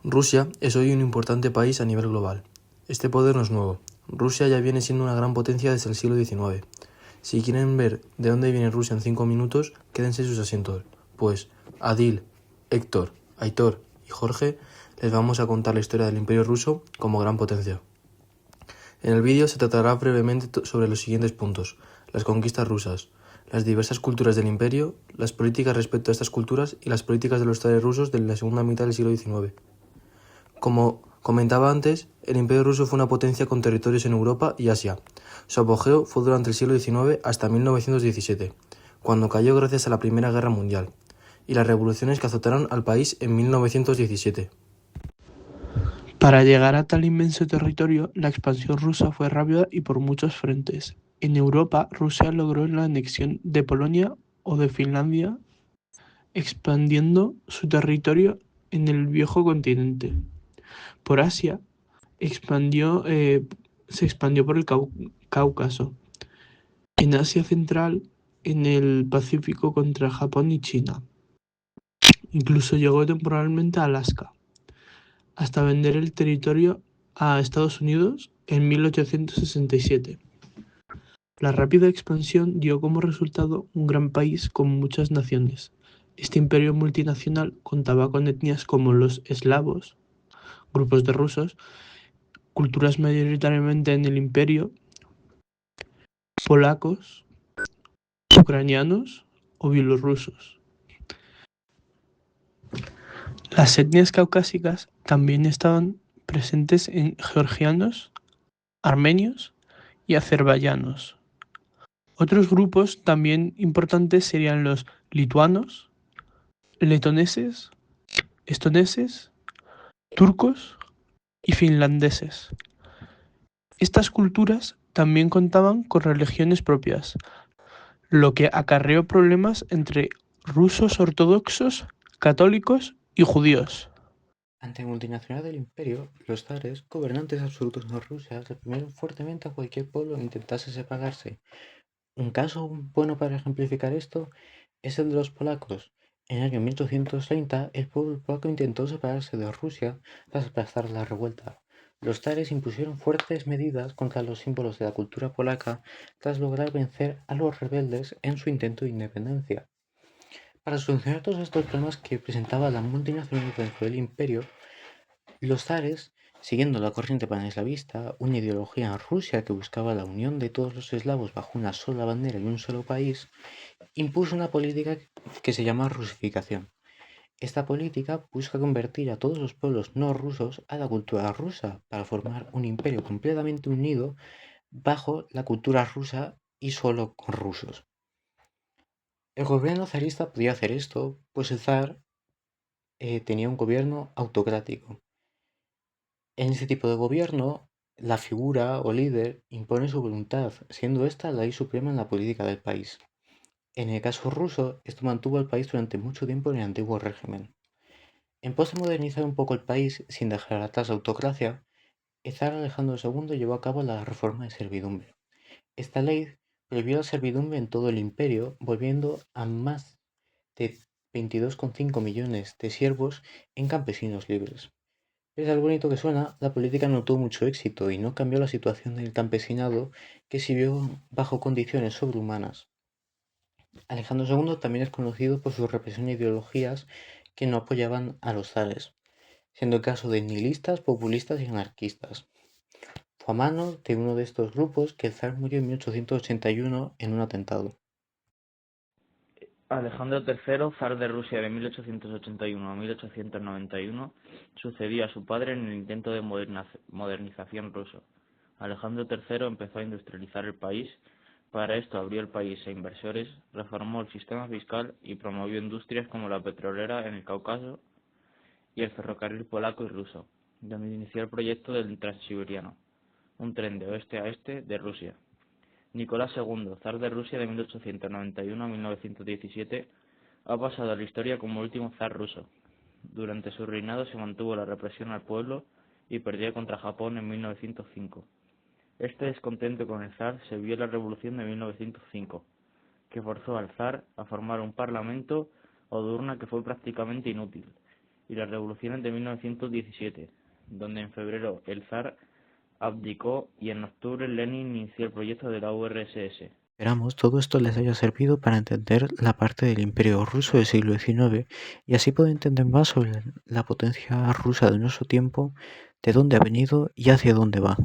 Rusia es hoy un importante país a nivel global. Este poder no es nuevo. Rusia ya viene siendo una gran potencia desde el siglo XIX. Si quieren ver de dónde viene Rusia en 5 minutos, quédense en sus asientos, pues Adil, Héctor, Aitor y Jorge les vamos a contar la historia del Imperio Ruso como gran potencia. En el vídeo se tratará brevemente sobre los siguientes puntos: las conquistas rusas, las diversas culturas del imperio, las políticas respecto a estas culturas y las políticas de los zares rusos de la segunda mitad del siglo XIX. Como comentaba antes, el Imperio Ruso fue una potencia con territorios en Europa y Asia. Su apogeo fue durante el siglo XIX hasta 1917, cuando cayó gracias a la Primera Guerra Mundial, y las revoluciones que azotaron al país en 1917. Para llegar a tal inmenso territorio, la expansión rusa fue rápida y por muchos frentes. En Europa, Rusia logró la anexión de Polonia o de Finlandia, expandiendo su territorio en el viejo continente. Por Asia, se expandió por el Cáucaso. En Asia Central, en el Pacífico contra Japón y China. Incluso llegó temporalmente a Alaska, hasta vender el territorio a Estados Unidos en 1867. La rápida expansión dio como resultado un gran país con muchas naciones. Este imperio multinacional contaba con etnias como los eslavos, grupos de rusos, culturas mayoritariamente en el imperio, polacos, ucranianos o bielorrusos. Las etnias caucásicas también estaban presentes en georgianos, armenios y azerbaiyanos. Otros grupos también importantes serían los lituanos, letoneses, estoneses, turcos y finlandeses. Estas culturas también contaban con religiones propias, lo que acarreó problemas entre rusos ortodoxos, católicos y judíos. Ante la multinacional del imperio, los zares, gobernantes absolutos de Rusia, reprimieron fuertemente a cualquier pueblo que intentase separarse. Un caso bueno para ejemplificar esto es el de los polacos. En el año 1830, el pueblo polaco intentó separarse de Rusia tras aplastar la revuelta. Los zares impusieron fuertes medidas contra los símbolos de la cultura polaca tras lograr vencer a los rebeldes en su intento de independencia. Para solucionar todos estos problemas que presentaba la multinacional dentro del imperio, los zares, siguiendo la corriente paneslavista, una ideología en Rusia que buscaba la unión de todos los eslavos bajo una sola bandera y un solo país, impuso una política que se llama rusificación. Esta política busca convertir a todos los pueblos no rusos a la cultura rusa para formar un imperio completamente unido bajo la cultura rusa y solo con rusos. El gobierno zarista podía hacer esto, pues el zar tenía un gobierno autocrático. En este tipo de gobierno, la figura o líder impone su voluntad, siendo esta la ley suprema en la política del país. En el caso ruso, esto mantuvo al país durante mucho tiempo en el antiguo régimen. En pos de modernizar un poco el país sin dejar atrás la autocracia, el zar Alejandro II llevó a cabo la reforma de servidumbre. Esta ley prohibió la servidumbre en todo el imperio, volviendo a más de 22,5 millones de siervos en campesinos libres. Pese a lo bonito que suena, la política no tuvo mucho éxito y no cambió la situación del campesinado, que se vio bajo condiciones sobrehumanas. Alejandro II también es conocido por su represión de ideologías que no apoyaban a los zares, siendo el caso de nihilistas, populistas y anarquistas. Fue a mano de uno de estos grupos que el zar murió en 1881 en un atentado. Alejandro III, zar de Rusia de 1881 a 1891, sucedió a su padre en el intento de modernización ruso. Alejandro III empezó a industrializar el país. Para esto abrió el país a inversores, reformó el sistema fiscal y promovió industrias como la petrolera en el Cáucaso y el ferrocarril polaco y ruso, donde inició el proyecto del Transiberiano, un tren de oeste a este de Rusia. Nicolás II, zar de Rusia de 1891 a 1917, ha pasado a la historia como el último zar ruso. Durante su reinado se mantuvo la represión al pueblo y perdió contra Japón en 1905. Este descontento con el zar se vio en la revolución de 1905, que forzó al zar a formar un parlamento o de urna que fue prácticamente inútil, y las revoluciones de 1917, donde en febrero el zar abdicó y en octubre Lenin inició el proyecto de la URSS. Esperamos todo esto les haya servido para entender la parte del Imperio ruso del siglo XIX y así poder entender más sobre la potencia rusa de nuestro tiempo, de dónde ha venido y hacia dónde va.